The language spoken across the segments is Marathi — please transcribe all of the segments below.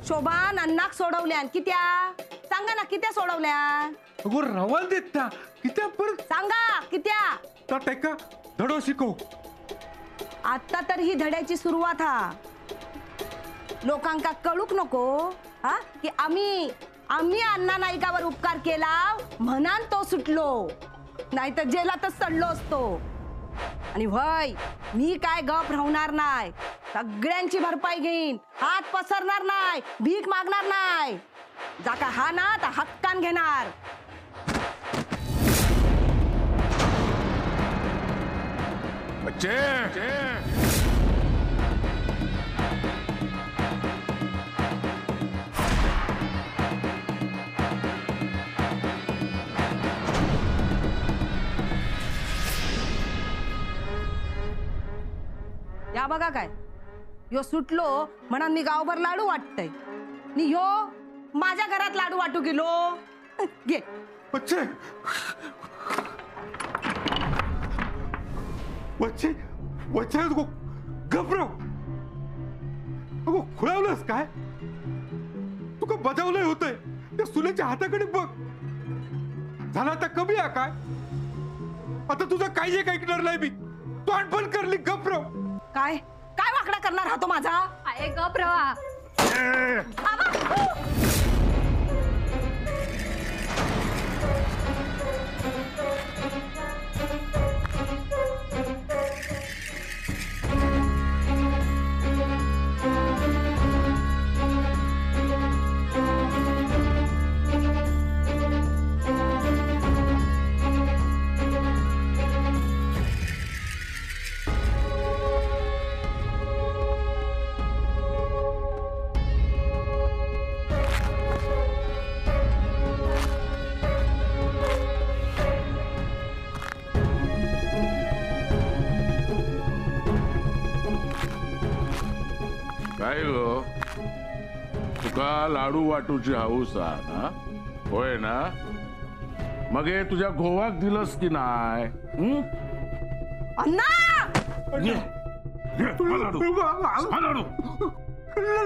शोभान अन्नाक सोडवल्यान कित्या सांगा ना कित्या सोडवल्यान अगो रवाल देत त्या कित्या परत सांगा कित्या ता तेका धडो शिकव. आता तर ही धड्याची सुरुवात हा. लोकांका कळूक नको हा की आम्ही अण्णा नाईकावर उपकार केला म्हणान तो सुटलो, नाहीतर जेलातच सडलो असतो. आणि व्हय मी काय गप राहणार नाही, सगळ्यांची भरपाई घेईन, हात पसरणार नाही, भीक मागणार नाही. जाका हा ना तर हक्कान घेणार. या बघा काय यो सुटलो म्हणून मी गावभर लाडू वाटतय नि ह्यो माझ्या घरात लाडू वाटू गेलो. घे बच्चे बच्चे बच्चे अगो घबराव. अगो खुळावलंस काय? तुका बजावलंय होतंय त्या सुनेच्या हाताकडे बघ. झाला आता कमी आहे काय? आता तुझं काही एक ऐकणार नाही मी. तू आठवण करली घबराव. काय काय वाकडा करणार हा तो माझा? आहे गप रवा. काय गो तुका लाडू वाटूची हाऊस हा ना? होय ना? मग हे तुझ्या गोवाक दिलंस की नाय? अण्णा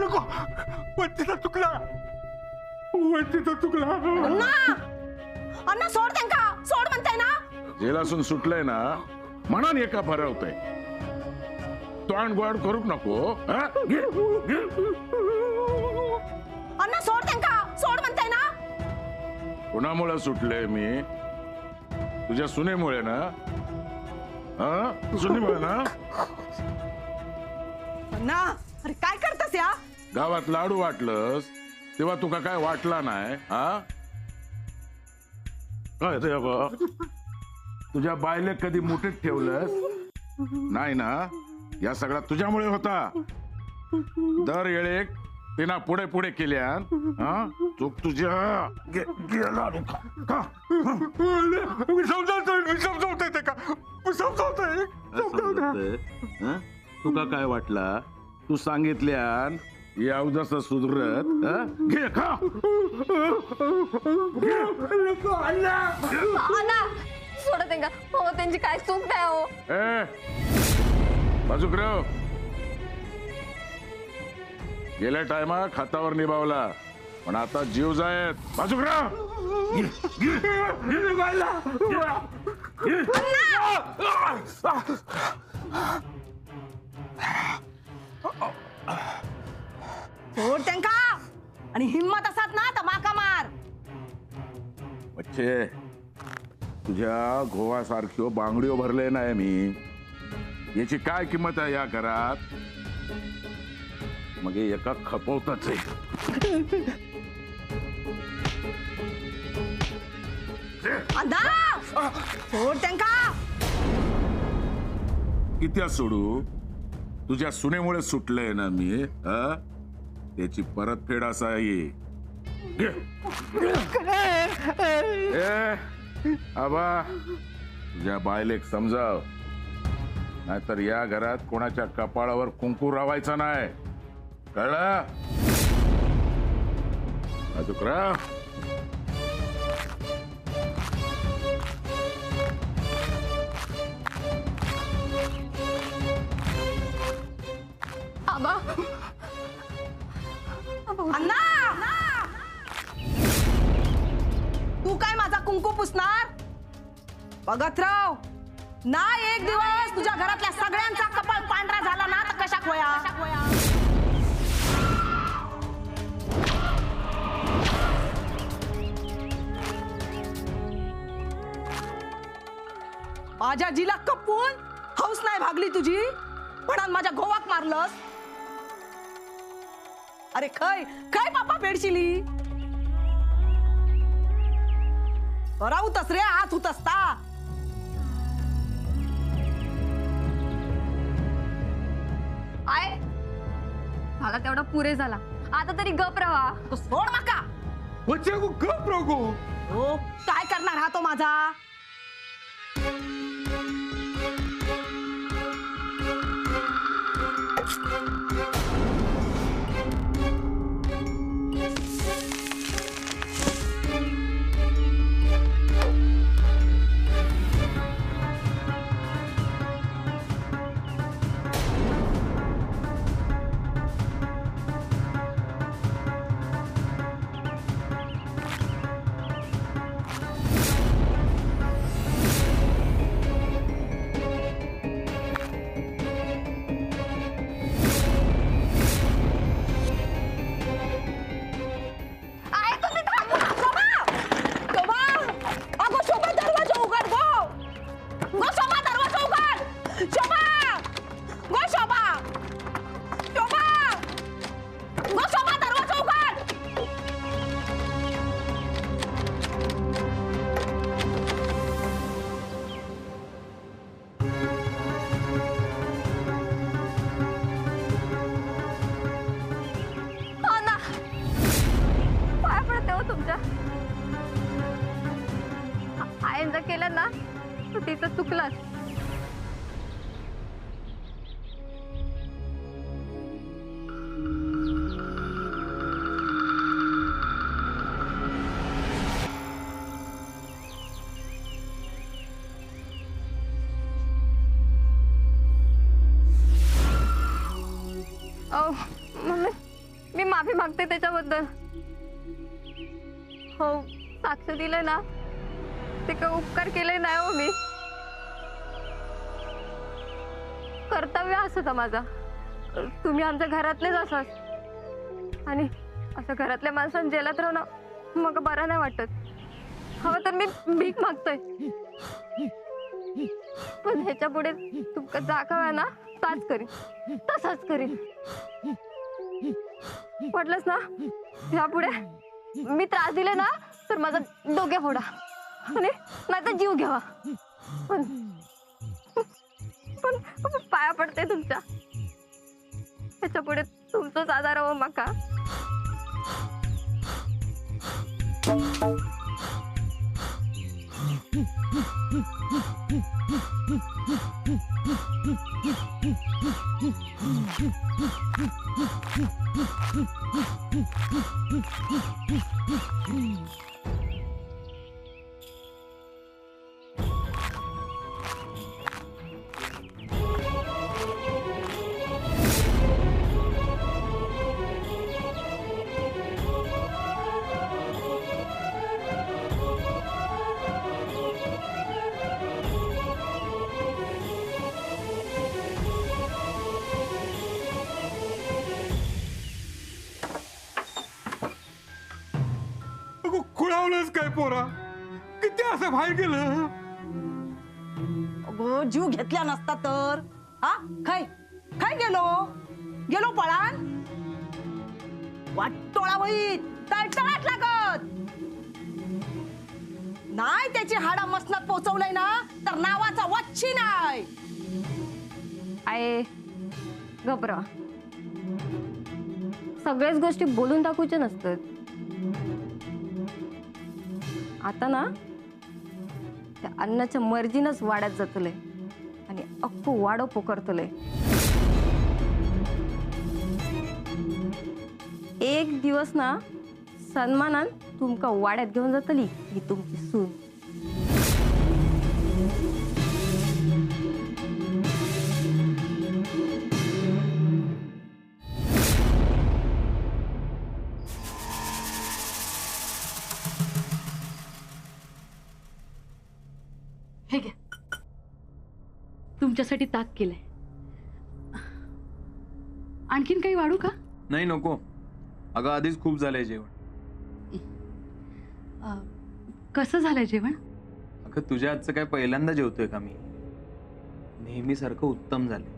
नको वंचिता चुकला. वंचिता चुकला. अण्णा अण्णा सोड त्यांका, सोड म्हणताय ना. जेलासून सुटलंय ना म्हणून एका फरवतय. तोंड गोड करूक नको. अण्णा सोड त्यांका, सोड म्हणताय ना. कुणामुळे सुटले मी? तुझ्या सुनेमुळे ना? सुनेमुळे ना? अण्णा अरे काय करतस या? गावात लाडू वाटलंस तेव्हा तुका काय वाटला नाही? हा काय ते बघ, तुझ्या बायले कधी मुठीत ठेवलंस नाही ना? या सगळा तुझ्यामुळे होता. दर येळेक तिना पुढे पुढे केल्यान चूक तुझ्या गेला. मी समजावतोय ते का? मी समजावतोय. तुका काय वाटला? तू सांगितल्यान याव जसं सुधरत घे खा. अण्णा सोडा त्यांना. हो त्यांची काय चूक नाही हो. बाजूकराव गेल्या टायमात खातावर निभावला पण आता जीव जायत. बाजूकराव सोड त्यांका आणि हिम्मत असत ना तर माका मार. बच्चे तुझ्या गोवासारख्यो बांगड्यो भरले नाही मी. याची काय किंमत आहे या घरात? मग हे एका खपवताच आहे. अण्णा सोड त्यांका. कित्या सोडू? तुझ्या सुनेमुळे सुटलंय ना मी. त्याची परतफेड असा आहे. आबा तुझ्या बायलेक समजाव, नाहीतर या घरात कोणाच्या कपाळावर कुंकू रावायचा नाही. कळलं? अजुकरा आबा अण्णा तू काय माझा कुंकू पुसणार? बघत राव ना, एक दिवस तुझ्या घरातल्या सगळ्यांचा कपाळ पांढरा झाला ना तर कशा खोया. माझ्या जिला कपून हौस नाही भागली तुझी, पण माझ्या गोवाक मारलंस. अरे खय खय बापा बेडशिली बरा होतस रे, आत होतस ता. आय मला तेवढा पुरे झाला, आता तरी गप रहा. तू सोड माका. वच्चे गो गप रहो गो. हो काय करणार हा तो माझा. आयन केलं ना तर तिचं चुकलंच. मम्मी मी माफी मागते त्याच्याबद्दल. हो साक्ष दिले ना ते काय उपकार केले नाही हो मी. कर्तव्य असतं माझा. तुम्ही आमच्या घरातलेच असाच आणि असं घरातल्या माणसांनी जेलात राहणं मग बरं नाही वाटत. हवं तर मी भीक मागतोय पण ह्याच्या पुढे तुमका जागा ना ताच करीन तसाच करीन. वाटलंच ना ह्या पुढे मी त्रास दिले ना तर माझा डोके फोडा आणि नाही तर जीव घ्यावा. पण पण पाया पडते तुमच्या. ह्याच्या पुढे तुमचंच आधार हवं माका. खुळावलंच काय पोरा, किती असं बाहेर गेलं. अगो जीव घेतल्या नसता तर हा खय खय गेलो गेलो पळान. वाटोळा होईत तळतळाट लागत नाही. त्याची हाडा मसनात पोचवलंय ना तर नावाचा वच्छी नाही. आय घबरा, सगळ्याच गोष्टी बोलून टाकूच्या नसतात. आता ना त्या अन्नाच्या मर्जीनच वाड्यात जातले आणि अख्खू वाडो पोकरतले. एक दिवस ना सन्मानान तुमका वाड्यात घेऊन जातली ही तुमची सून. तुमच्यासाठी ताक केलंय. आणखीन काही वाढू का? नाही नको. अगं आधीच खूप झालंय जेवण. कसं झालंय जेवण? अगं तुझ्या हातचं काय पहिल्यांदा जेवतोय का मी? नेहमीसारखं उत्तम झालंय.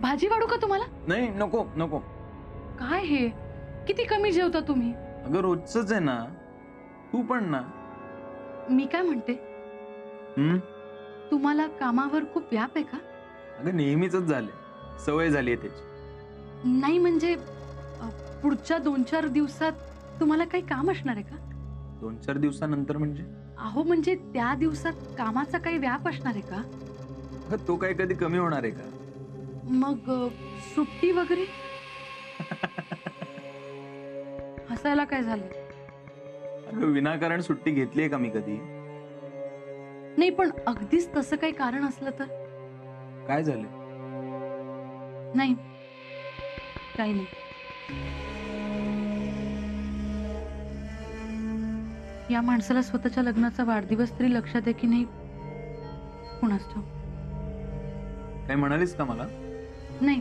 भाजी वाढू का तुम्हाला? नाही नको नको. काय हे, किती कमी जेवता तुम्ही? अगं रोजच आहे ना. तू पण ना. मी काय म्हणते, तुम्हाला कामावर खूप व्याप आहे का? अगं नेहमीच झालंय, सवय झालीये त्याची. नाही म्हणजे पुढच्या 2-4 दिवसात तुम्हाला काही काम असणार आहे का? 2-4 दिवसानंतर म्हणजे? अहो म्हणजे त्या दिवसात कामाचा काही व्याप असणार आहे का? अगं तो काय कधी कमी होणार आहे का? मग सुट्टी वगैरे? हसायला काय झालं? अगं विनाकारण सुट्टी घेतलीये का मी कधी? नाही पण अगदीच तसं काही कारण असलं तर? काय झालं? नाही काही नाही. या माणसाला स्वतःच्या लग्नाचा वाढदिवस तरी लक्षात आहे की नाही कुणास ठाऊक. काय म्हणालीस का मला? नाही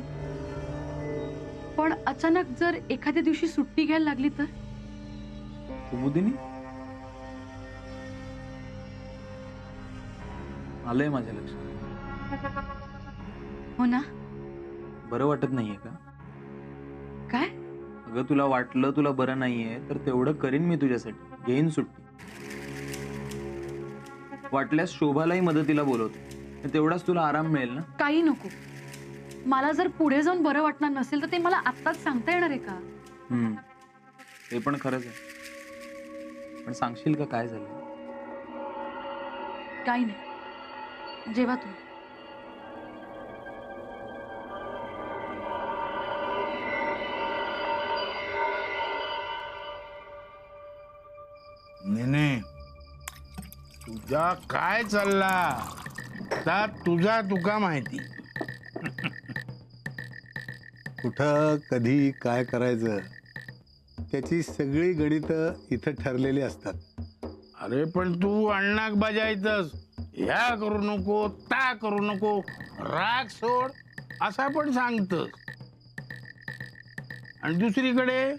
पण अचानक जर एखाद्या दिवशी सुट्टी घ्यायला लागली तर? कुमुदिनी? आलंय माझ्या लक्षात. हो ना? बरं वाटत नाहीये का? काय? अगं तुला वाटलं तुला बरं नाहीये तर तेवढं करीन मी तुझ्यासाठी. घेईन सुट्टी. वाटल्यास शोभालाही मदतीला बोलवतो. तेवढाच तुला आराम मिळेल ना. काही नको. मला जर पुढे जाऊन बरं वाटणार नसेल तर ते मला आत्ताच सांगता येणार आहे का? ते पण खरंच आहे. पण सांगशील का काय झालं? काही नाही. जेव्हा तुम्ही. नेने तुझा काय चालला ता तुझा तुका माहिती. कुठं कधी काय करायचं त्याची सगळी गणितं इथं ठरलेली असतात. अरे पण तू अण्णाक बजायतस. ह्या करू नको ता करू नको राग सोड असा पण सांगतस. आणि दुसरीकडे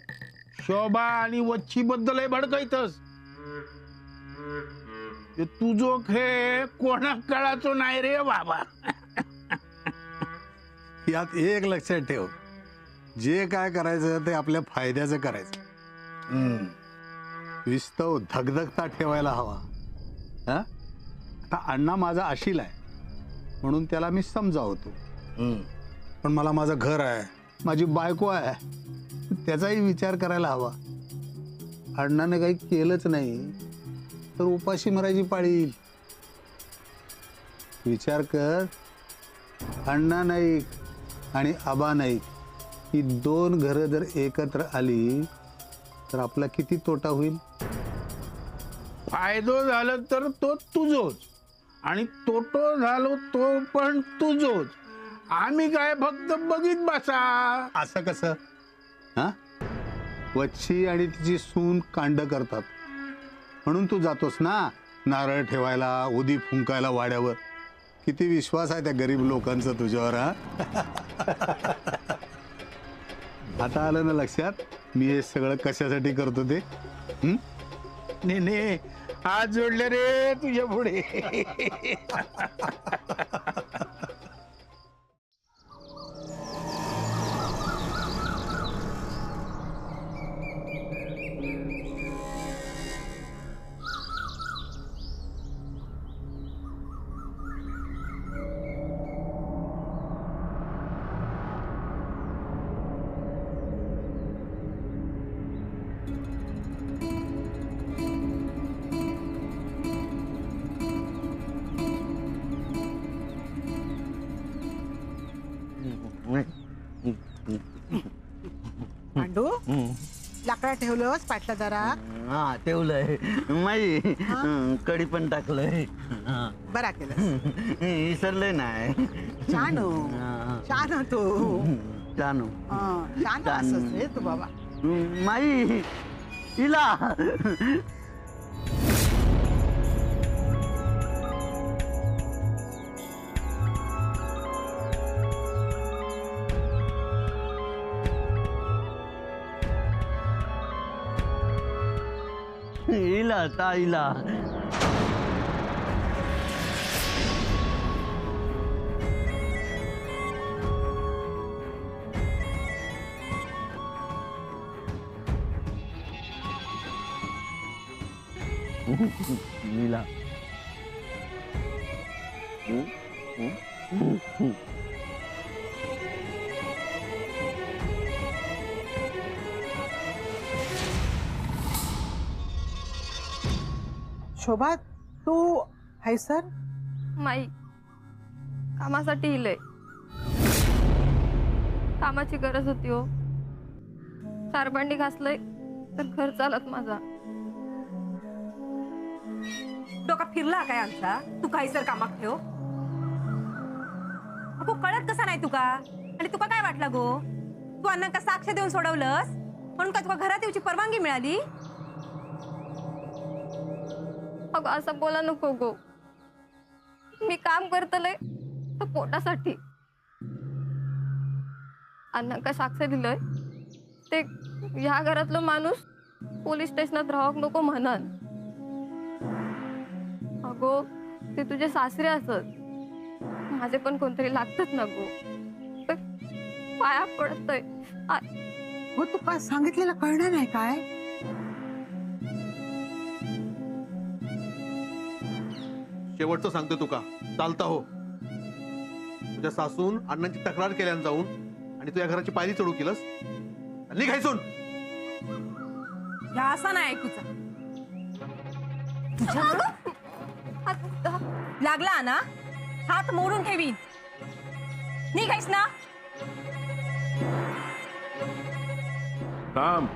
शोभा आणि वच्छी बद्दल भडकायतस. तुझो खेळ कोणाक कळाचो नाही रे बाबा. यात एक लक्षात ठेव, जे काय करायचं ते आपल्या फायद्याचं करायचं. विस्तव धगधगता ठेवायला हवा. हा आता अण्णा माझा आशील आहे म्हणून त्याला मी समजावतो. पण मला माझं घर आहे, माझी बायको आहे, त्याचाही विचार करायला हवा. अण्णाने काही केलंच नाही तर उपाशी मरायची पाळी येईल. विचार कर, अण्णा नाईक आणि आबा नाईक ही 2 घरं जर एकत्र आली तर आपला किती तोटा होईल. फायदो झालं तर तो तुझोच आणि तोटो झालो तो पण तुझोच. आम्ही काय फक्त बघित बसा. असं कसं? हा वच्छी आणि तिची सून कांड करतात म्हणून तू जातोस ना नारळ ठेवायला, उदी फुंकायला वाड्यावर. किती विश्वास आहे त्या गरीब लोकांचा तुझ्यावर. हा आता आलं ना लक्षात मी हे सगळं कशासाठी करतो ते? नेने हात जोडले रे तुझ्या पुढे. पांडू लाकडा ठेवलंस पाटला जरा. हा ठेवलंय माई. कढी पण टाकलंय. बरा केलं. विसरलंय नाही. छान हो. छान हो तू. जानू छान असंच रे तू बाबा. माई इला हिला ताईला. नीला. शोभा तू हाय सर माई कामासाठी इलय. कामाची गरज होती हो. चार भांडी घासलंय तर घर चालत माझा. डोका फिरला काय आमचा? तू काही सर कामाक ठेव. अगो कळत कसा नाही तुका? आणि तुका काय वाटलं गो? तू अण्णांका साक्ष देऊन सोडवलंस म्हणून का तुका घरात येऊची परवानगी मिळाली? अगो असं बोला नको गो. मी काम करतलंय तर पोटासाठी. अण्णांका साक्ष दिलंय ते ह्या घरातलं माणूस पोलीस स्टेशनात राहक नको म्हणन. अगो ते तुझे सासरे असत. माझे पण कोणतरी लागतात ना गो. तर पाया पडतय. हो तू काय सांगितलेलं कळणार नाही काय? शेवटचं सांगतो तुका चालता हो. तुझ्या सासून अण्णांची तक्रार केल्यान जाऊन आणि तू या घराची पायरी चढू केलंस. निघायचून ह्या असा नाही ऐकूचा. लागला ना हात मोडून ठेवीन. निघायस ना? थांब.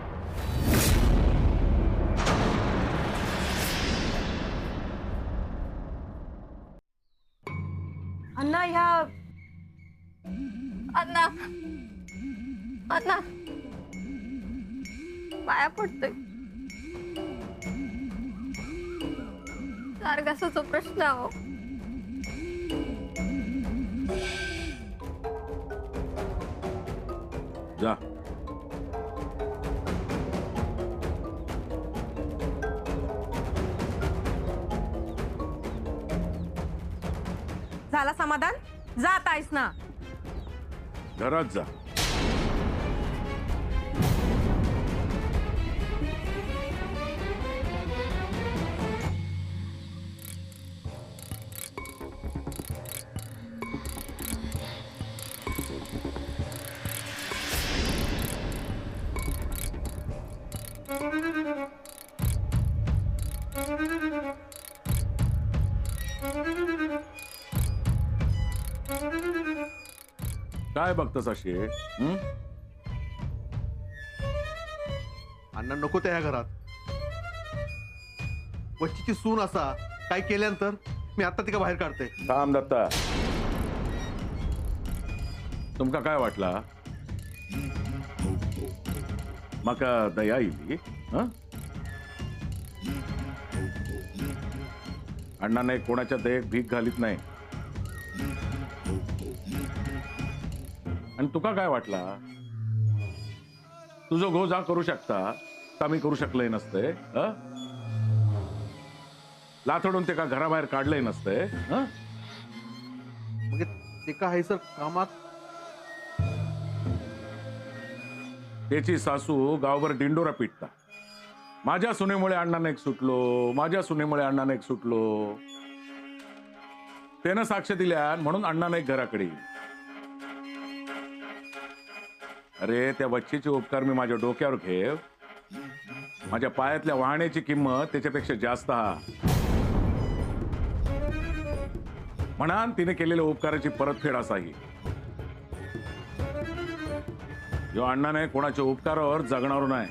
अण्णा ह्या अण्णा अण्णा पाया पडतोय. चार घासाचा प्रश्न हो. जा. झाला समाधान? जात आहेस ना? घरात जा. काय बघतस अशी? अण्णा नको त्या ह्या घरात. वच्चीची सून असा काय केल्यानंतर मी आता तिका बाहेर काढते. थांब दत्ता. तुमका काय वाटला? मका दया येईल? अण्णाने कोणाच्या दयेक भीक घालीत नाही. आणि तुका काय वाटला? तुझं घो जा करू शकता का मी करू शकलंय नसते? लाथडून ते का घराबाहेर काढलंय नसते? मग ते का आहे सर कामात? त्याची सासू गावभर डिंडोरा पिटता. माझ्या सुनेमुळे अण्णाने एक सुटलो, माझ्या सुनेमुळे अण्णाने एक सुटलो. त्यानं साक्ष दिल्या म्हणून अण्णाने एक घराकडे येईल. अरे त्या बच्चीचे उपकार मी माझ्या डोक्यावर घेव. माझ्या पायातल्या वाहण्याची किंमत त्याच्यापेक्षा जास्त हा. म्हणान तिने केलेल्या उपकाराची परतफेड असाही. जो अण्णाने कोणाच्या उपकारावर जगणार नाही.